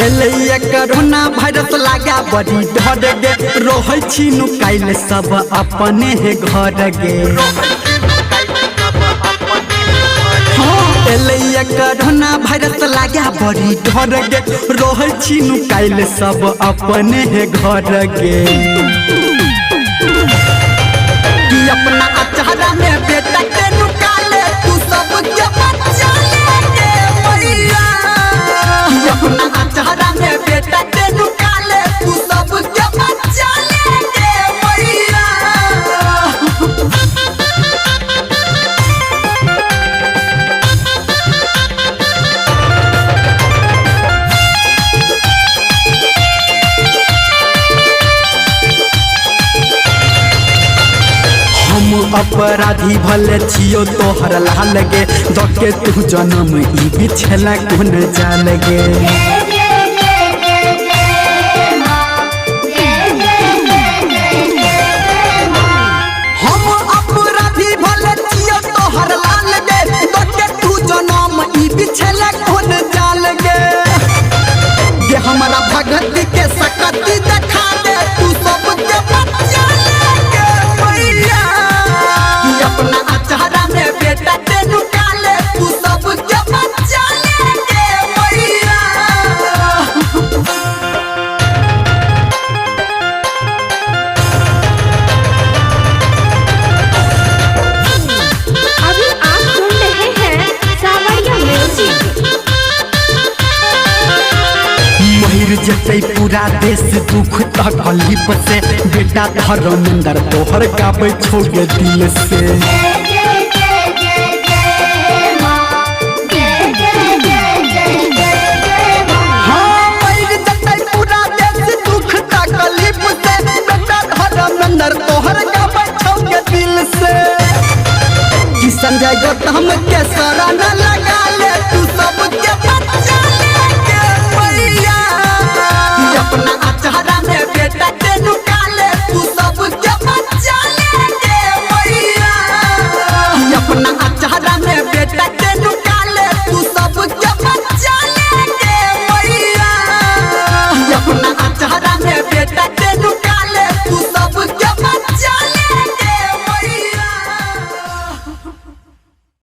एले corona virus लागा बड़ी डर गे रोहै छी नुकाइल सब अपने है घर गे एले कोरोना वायरस लागा बड़ी डर गे रोहै छी नुकाइल सब अपने है घर गे कि अपना अचारा में बेटा के नुकाले तू सब के बच्चा लेके मैया अपना अचारा में बेटा के नुकाले तू सब के बच्चा लेके मैया हम अपराधी भले छियो तोहर लाल गे दके तू जन्म ई बिछला कोन जाल गे हम अपराधी भले छियो तोहर लाल गे दके तू जन्म ई बिछला कोन जाल गे ये हमारा भगत के सकती देखा दे तू सब के बच्चा लेके मैया अपना अचारा में बेटा के नुकाले तू सब के बच्चा लेके मैया अभी आप सुन रहे हैं सावरिया म्यूजिक। महिर जतई पूरा देश दुख तकलीफ से बेटा धर्मेंद्र तोहर गाबै छोड़ दिल से